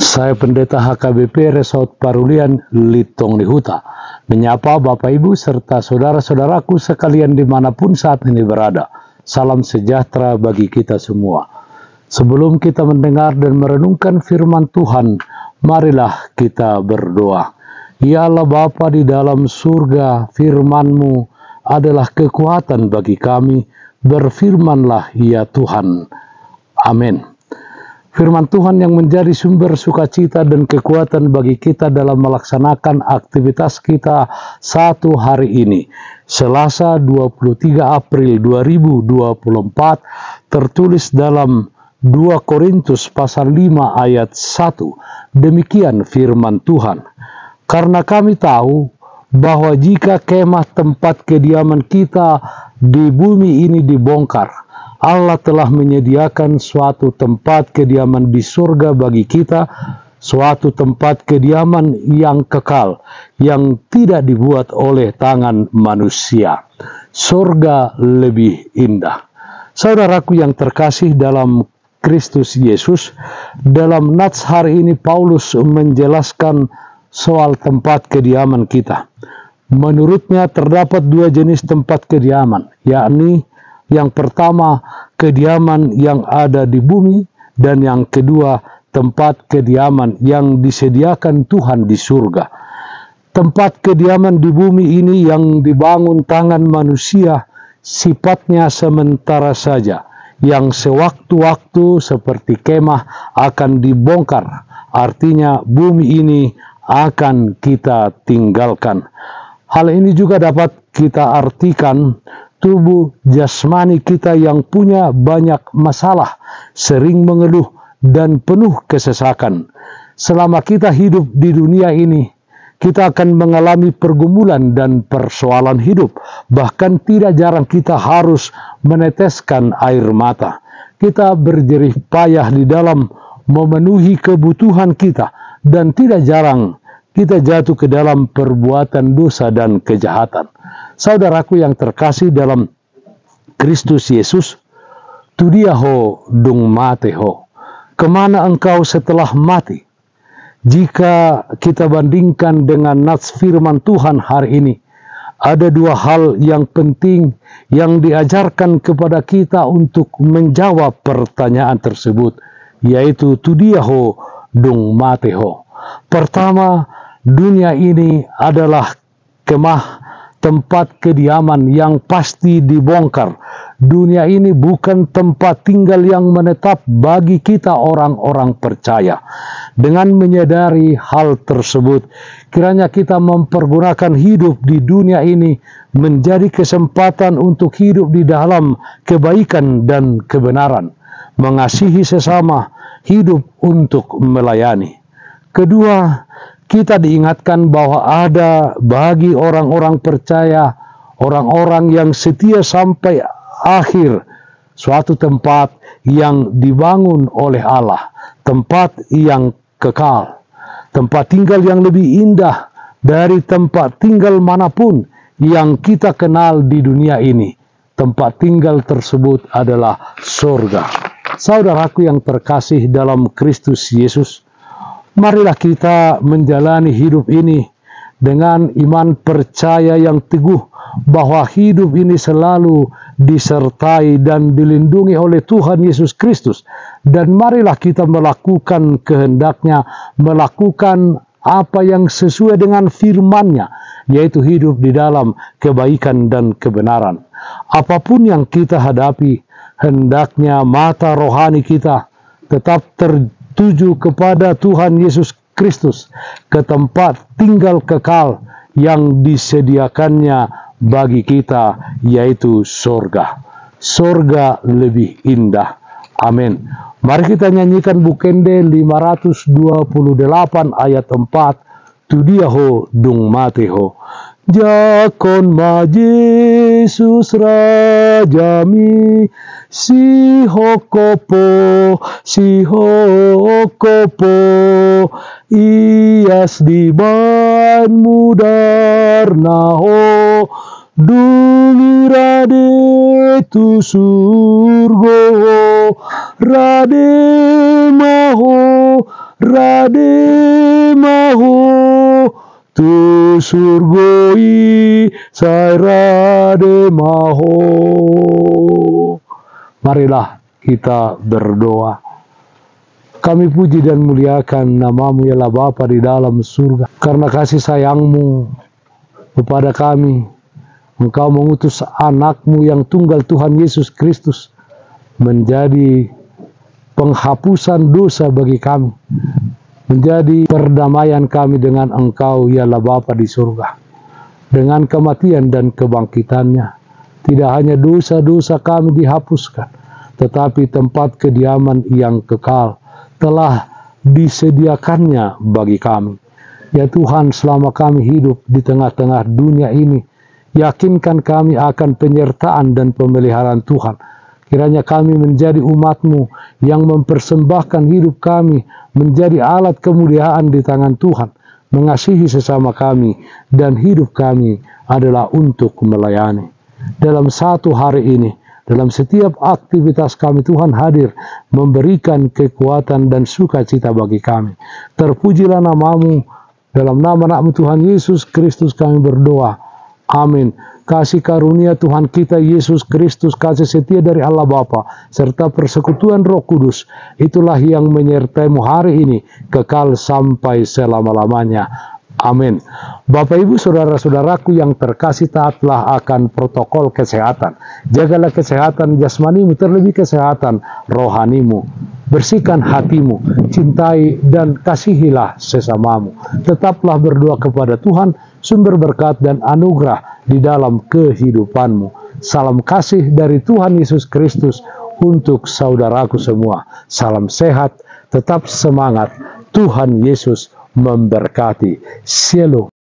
Saya Pendeta HKBP Resort Parulian Litong Lihuta, menyapa Bapak Ibu serta saudara-saudaraku sekalian dimanapun saat ini berada. Salam sejahtera bagi kita semua. Sebelum kita mendengar dan merenungkan firman Tuhan, marilah kita berdoa. Ya Allah Bapa di dalam surga, firman-Mu adalah kekuatan bagi kami. Berfirmanlah ya Tuhan. Amin. Firman Tuhan yang menjadi sumber sukacita dan kekuatan bagi kita dalam melaksanakan aktivitas kita satu hari ini. Selasa 23 April 2024 tertulis dalam 2 Korintus pasal 5 ayat 1. Demikian firman Tuhan. Karena kami tahu bahwa jika kemah tempat kediaman kita di bumi ini dibongkar, Allah telah menyediakan suatu tempat kediaman di surga bagi kita, suatu tempat kediaman yang kekal, yang tidak dibuat oleh tangan manusia. Surga lebih indah. Saudaraku yang terkasih dalam Kristus Yesus, dalam nats hari ini Paulus menjelaskan soal tempat kediaman kita. Menurutnya terdapat 2 jenis tempat kediaman, yakni yang pertama, kediaman yang ada di bumi, dan yang kedua, tempat kediaman yang disediakan Tuhan di surga. Tempat kediaman di bumi ini yang dibangun tangan manusia, sifatnya sementara saja, yang sewaktu-waktu seperti kemah akan dibongkar. Artinya bumi ini akan kita tinggalkan. Hal ini juga dapat kita artikan tubuh jasmani kita yang punya banyak masalah, sering mengeluh dan penuh kesesakan. Selama kita hidup di dunia ini, kita akan mengalami pergumulan dan persoalan hidup. Bahkan tidak jarang kita harus meneteskan air mata. Kita berjerih payah di dalam memenuhi kebutuhan kita, dan tidak jarang kita jatuh ke dalam perbuatan dosa dan kejahatan. Saudaraku yang terkasih dalam Kristus Yesus, tudiaho dung mateho. Kemana engkau setelah mati? Jika kita bandingkan dengan nats firman Tuhan hari ini, ada 2 hal yang penting yang diajarkan kepada kita untuk menjawab pertanyaan tersebut, yaitu tudiaho dung mateho. Pertama, dunia ini adalah kemah, tempat kediaman yang pasti dibongkar. Dunia ini bukan tempat tinggal yang menetap bagi kita orang-orang percaya. Dengan menyadari hal tersebut, kiranya kita mempergunakan hidup di dunia ini menjadi kesempatan untuk hidup di dalam kebaikan dan kebenaran, mengasihi sesama, hidup untuk melayani. Kedua, kita diingatkan bahwa ada bagi orang-orang percaya, orang-orang yang setia sampai akhir, suatu tempat yang dibangun oleh Allah, tempat yang kekal, tempat tinggal yang lebih indah dari tempat tinggal manapun yang kita kenal di dunia ini. Tempat tinggal tersebut adalah surga. Saudaraku yang terkasih dalam Kristus Yesus, marilah kita menjalani hidup ini dengan iman percaya yang teguh bahwa hidup ini selalu disertai dan dilindungi oleh Tuhan Yesus Kristus. Dan marilah kita melakukan kehendak-Nya, melakukan apa yang sesuai dengan firman-Nya, yaitu hidup di dalam kebaikan dan kebenaran. Apapun yang kita hadapi, hendaknya mata rohani kita tetap tertuju kepada Tuhan Yesus Kristus, ke tempat tinggal kekal yang disediakannya bagi kita, yaitu surga. Surga lebih indah. Amin. Mari kita nyanyikan Bukende 528 ayat 4. Tudiaho dung mateho. Jakon ma Jesus rajami, si hokopo, ias di ban mudar naho, dumi rade tu surgo, rade maho, rademaho tu surgoi sai rademaho. Marilah kita berdoa. Kami puji dan muliakan nama-Mu ya Allah Bapa di dalam surga. Karena kasih sayang-Mu kepada kami, Engkau mengutus anak-Mu yang tunggal Tuhan Yesus Kristus menjadi penghapusan dosa bagi kami, menjadi perdamaian kami dengan Engkau ya Allah Bapa di surga. Dengan kematian dan kebangkitannya, tidak hanya dosa-dosa kami dihapuskan, tetapi tempat kediaman yang kekal telah disediakannya bagi kami. Ya Tuhan, selama kami hidup di tengah-tengah dunia ini, yakinkan kami akan penyertaan dan pemeliharaan Tuhan. Kiranya kami menjadi umat-Mu yang mempersembahkan hidup kami menjadi alat kemuliaan di tangan Tuhan, mengasihi sesama kami, dan hidup kami adalah untuk melayani. Dalam satu hari ini, dalam setiap aktivitas kami, Tuhan hadir memberikan kekuatan dan sukacita bagi kami. Terpujilah nama-Mu, dalam nama anak-Mu Tuhan Yesus Kristus kami berdoa. Amin. Kasih karunia Tuhan kita Yesus Kristus, kasih setia dari Allah Bapa, serta persekutuan Roh Kudus, itulah yang menyertai-Mu hari ini, kekal sampai selama-lamanya. Amin. Bapak Ibu Saudara-saudaraku yang terkasih, taatlah akan protokol kesehatan. Jagalah kesehatan jasmanimu, terlebih kesehatan rohanimu. Bersihkan hatimu, cintai dan kasihilah sesamamu. Tetaplah berdoa kepada Tuhan, sumber berkat dan anugerah di dalam kehidupanmu. Salam kasih dari Tuhan Yesus Kristus untuk saudaraku semua. Salam sehat, tetap semangat. Tuhan Yesus memberkati. Shalom.